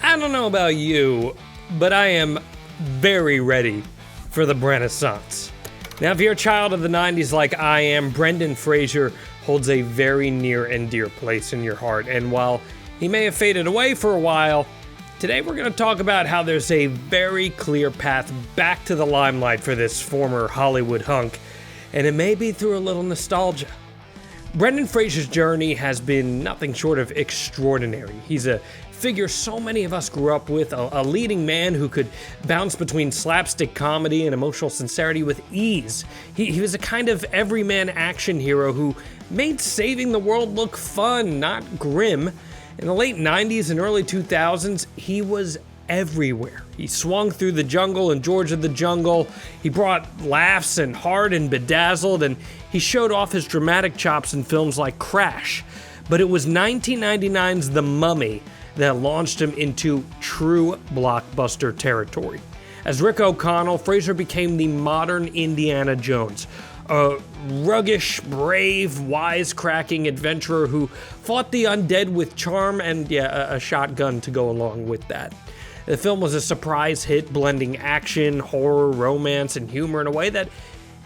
I don't know about you, but I am very ready for the Brenaissance. Now, if you're a child of the 90s like I am, Brendan Fraser holds a very near and dear place in your heart. And while he may have faded away for a while, today we're going to talk about how there's a very clear path back to the limelight for this former Hollywood hunk, and it may be through a little nostalgia. Brendan Fraser's journey has been nothing short of extraordinary. He's a figure so many of us grew up with, a leading man who could bounce between slapstick comedy and emotional sincerity with ease. He was a kind of everyman action hero who made saving the world look fun, not grim. In the late 90s and early 2000s, he was everywhere. He swung through the jungle in George of the Jungle, he brought laughs in Hard and Bedazzled, and he showed off his dramatic chops in films like Crash. But it was 1999's The Mummy that launched him into true blockbuster territory. As Rick O'Connell, Fraser became the modern Indiana Jones, a ruggish, brave, wisecracking adventurer who fought the undead with charm and, a shotgun to go along with that. The film was a surprise hit, blending action, horror, romance, and humor in a way that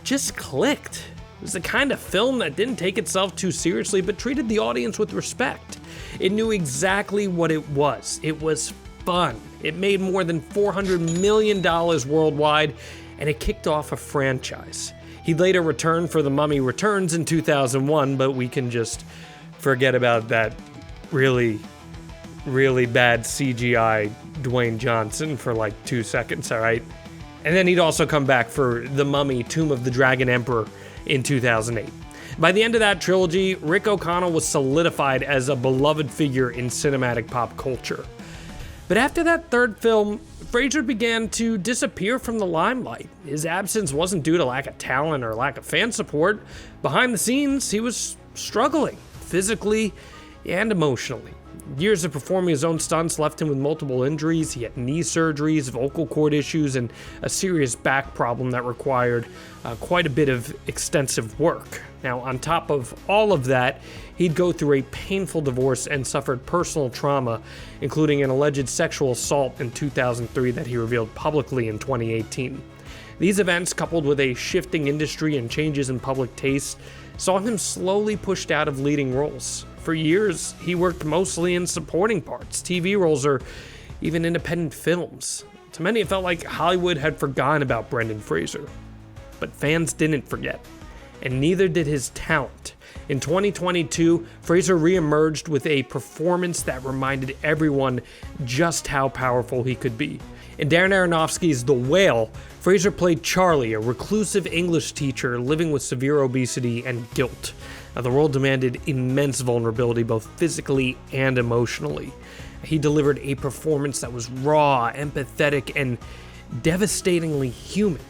just clicked. It was the kind of film that didn't take itself too seriously, but treated the audience with respect. It knew exactly what it was. It was fun. It made more than $400 million worldwide, and it kicked off a franchise. He later returned for The Mummy Returns in 2001, but we can just forget about that really bad CGI Dwayne Johnson for like 2 seconds, all right? And then he'd also come back for The Mummy, Tomb of the Dragon Emperor in 2008. By the end of that trilogy, Rick O'Connell was solidified as a beloved figure in cinematic pop culture. But after that third film, Fraser began to disappear from the limelight. His absence wasn't due to lack of talent or lack of fan support. Behind the scenes, he was struggling, physically and emotionally. Years of performing his own stunts left him with multiple injuries. He had knee surgeries, vocal cord issues, and a serious back problem that required quite a bit of extensive work. Now, on top of all of that, he'd go through a painful divorce and suffered personal trauma, including an alleged sexual assault in 2003 that he revealed publicly in 2018. These events, coupled with a shifting industry and changes in public taste, saw him slowly pushed out of leading roles. For years, he worked mostly in supporting parts, TV roles, or even independent films. To many, it felt like Hollywood had forgotten about Brendan Fraser. But fans didn't forget, and neither did his talent. In 2022, Fraser reemerged with a performance that reminded everyone just how powerful he could be. In Darren Aronofsky's The Whale, Fraser played Charlie, a reclusive English teacher living with severe obesity and guilt. The role demanded immense vulnerability, both physically and emotionally. He delivered a performance that was raw, empathetic, and devastatingly human.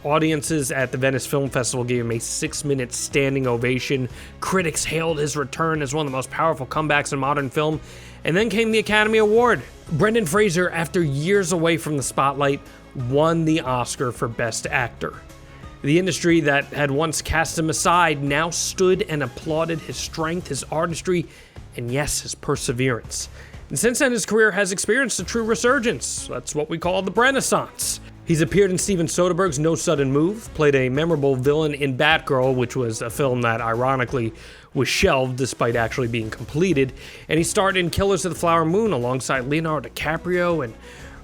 Audiences at the Venice Film Festival gave him a 6-minute standing ovation. Critics hailed his return as one of the most powerful comebacks in modern film. And then came the Academy Award. Brendan Fraser, after years away from the spotlight, won the Oscar for Best Actor. The industry that had once cast him aside now stood and applauded his strength, his artistry, and yes, his perseverance. And since then, his career has experienced a true resurgence. That's what we call the Brenaissance. He's appeared in Steven Soderbergh's No Sudden Move, played a memorable villain in Batgirl, which was a film that ironically was shelved despite actually being completed, and he starred in Killers of the Flower Moon alongside Leonardo DiCaprio and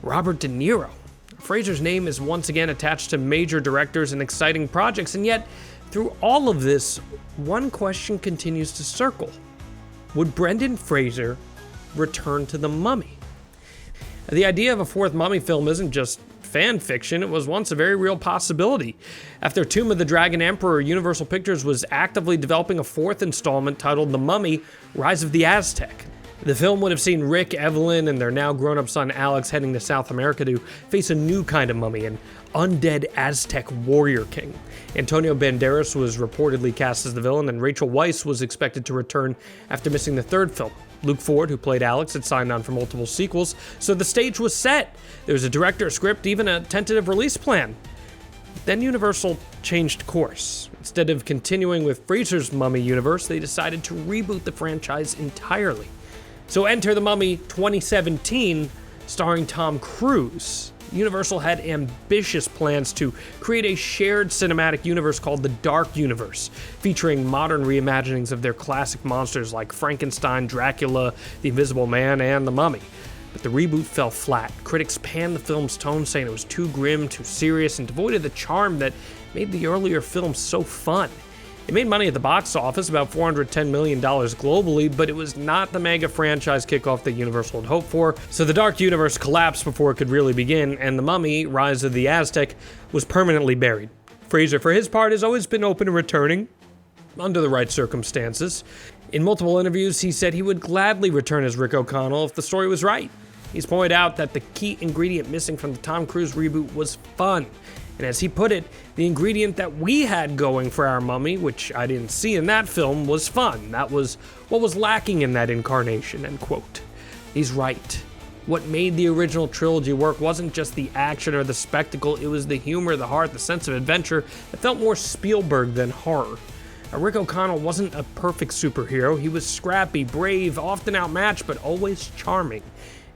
Robert De Niro. Fraser's name is once again attached to major directors and exciting projects, and yet, through all of this, one question continues to circle. Would Brendan Fraser return to The Mummy? The idea of a fourth Mummy film isn't just fan fiction, it was once a very real possibility. After Tomb of the Dragon Emperor, Universal Pictures was actively developing a fourth installment titled The Mummy: Rise of the Aztec. The film would have seen Rick, Evelyn, and their now grown-up son Alex heading to South America to face a new kind of mummy, an undead Aztec warrior king. Antonio Banderas was reportedly cast as the villain, and Rachel Weisz was expected to return after missing the third film. Luke Ford, who played Alex, had signed on for multiple sequels, so the stage was set. There was a director, a script, even a tentative release plan. Then Universal changed course. Instead of continuing with Fraser's Mummy universe, they decided to reboot the franchise entirely. So enter The Mummy 2017, starring Tom Cruise. Universal had ambitious plans to create a shared cinematic universe called the Dark Universe, featuring modern reimaginings of their classic monsters like Frankenstein, Dracula, the Invisible Man, and the Mummy. But the reboot fell flat. Critics panned the film's tone, saying it was too grim, too serious, and devoid of the charm that made the earlier films so fun. It made money at the box office, about $410 million globally, but it was not the mega franchise kickoff that Universal had hoped for, so the Dark Universe collapsed before it could really begin, and The Mummy, Rise of the Aztec, was permanently buried. Fraser, for his part, has always been open to returning, under the right circumstances. In multiple interviews, he said he would gladly return as Rick O'Connell if the story was right. He's pointed out that the key ingredient missing from the Tom Cruise reboot was fun. And as he put it, the ingredient that we had going for our Mummy, which I didn't see in that film, was fun. That was what was lacking in that incarnation, end quote. He's right. What made the original trilogy work wasn't just the action or the spectacle, it was the humor, the heart, the sense of adventure that felt more Spielberg than horror. Rick O'Connell wasn't a perfect superhero. He was scrappy, brave, often outmatched, but always charming.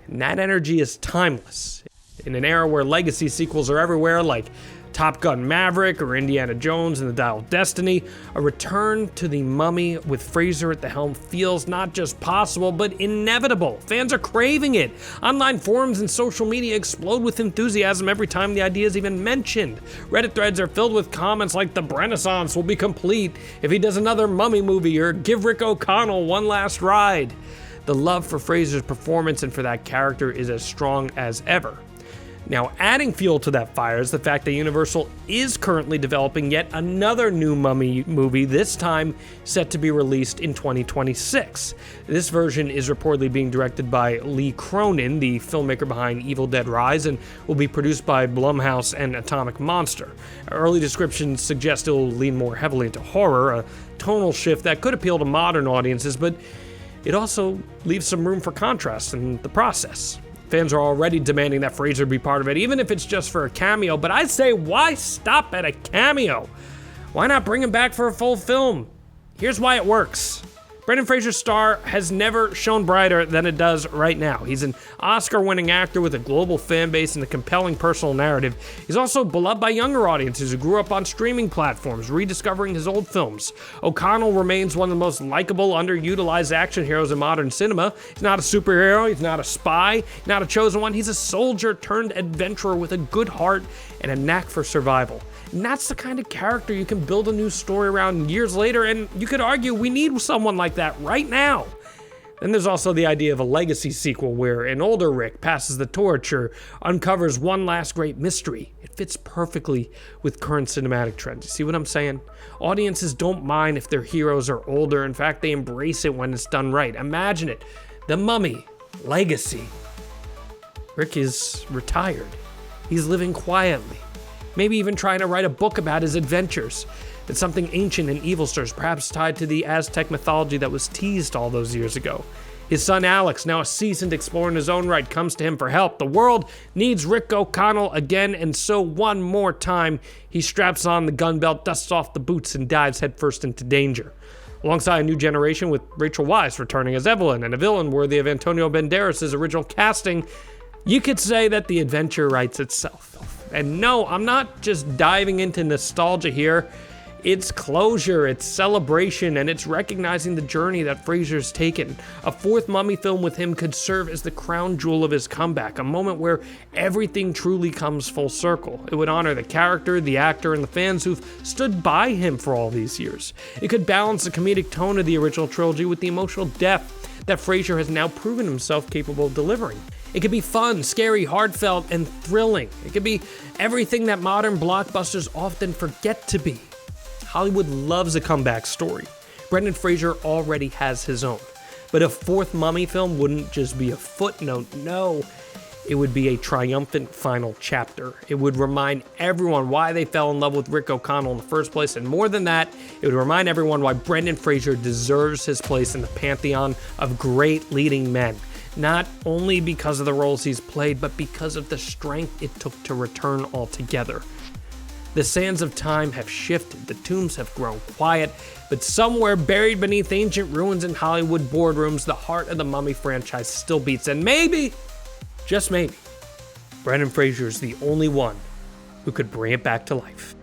And that energy is timeless. In an era where legacy sequels are everywhere, like Top Gun Maverick or Indiana Jones and the Dial of Destiny, a return to the Mummy with Fraser at the helm feels not just possible, but inevitable. Fans are craving it. Online forums and social media explode with enthusiasm every time the idea is even mentioned. Reddit threads are filled with comments like the Brenaissance will be complete if he does another Mummy movie, or give Rick O'Connell one last ride. The love for Fraser's performance and for that character is as strong as ever. Now, adding fuel to that fire is the fact that Universal is currently developing yet another new Mummy movie, this time set to be released in 2026. This version is reportedly being directed by Lee Cronin, the filmmaker behind Evil Dead Rise, and will be produced by Blumhouse and Atomic Monster. Early descriptions suggest it will lean more heavily into horror, a tonal shift that could appeal to modern audiences, but it also leaves some room for contrast in the process. Fans are already demanding that Fraser be part of it, even if it's just for a cameo, but I say, why stop at a cameo? Why not bring him back for a full film? Here's why it works. Brendan Fraser's star has never shone brighter than it does right now. He's an Oscar-winning actor with a global fan base and a compelling personal narrative. He's also beloved by younger audiences who grew up on streaming platforms, rediscovering his old films. O'Connell remains one of the most likable, underutilized action heroes in modern cinema. He's not a superhero, he's not a spy, not a chosen one. He's a soldier turned adventurer with a good heart and a knack for survival. And that's the kind of character you can build a new story around years later, and you could argue we need someone like that right now. Then there's also the idea of a legacy sequel where an older Rick passes the torch or uncovers one last great mystery. It fits perfectly with current cinematic trends. You see what I'm saying? Audiences don't mind if their heroes are older. In fact, they embrace it when it's done right. Imagine it. The Mummy. Legacy. Rick is retired. He's living quietly. Maybe even trying to write a book about his adventures. It's something ancient and evil stirs, perhaps tied to the Aztec mythology that was teased all those years ago. His son Alex, now a seasoned explorer in his own right, comes to him for help. The world needs Rick O'Connell again, and so one more time, he straps on the gun belt, dusts off the boots, and dives headfirst into danger. Alongside a new generation with Rachel Weisz returning as Evelyn and a villain worthy of Antonio Banderas' original casting, you could say that the adventure writes itself. And no, I'm not just diving into nostalgia here. It's closure, it's celebration, and it's recognizing the journey that Fraser's taken. A fourth Mummy film with him could serve as the crown jewel of his comeback, a moment where everything truly comes full circle. It would honor the character, the actor, and the fans who've stood by him for all these years. It could balance the comedic tone of the original trilogy with the emotional depth that Fraser has now proven himself capable of delivering. It could be fun, scary, heartfelt, and thrilling. It could be everything that modern blockbusters often forget to be. Hollywood loves a comeback story. Brendan Fraser already has his own. But a fourth Mummy film wouldn't just be a footnote, no. It would be a triumphant final chapter. It would remind everyone why they fell in love with Rick O'Connell in the first place, and more than that, it would remind everyone why Brendan Fraser deserves his place in the pantheon of great leading men. Not only because of the roles he's played, but because of the strength it took to return altogether. The sands of time have shifted, the tombs have grown quiet, but somewhere buried beneath ancient ruins in Hollywood boardrooms, the heart of the Mummy franchise still beats. And maybe just maybe, Brendan Fraser is the only one who could bring it back to life.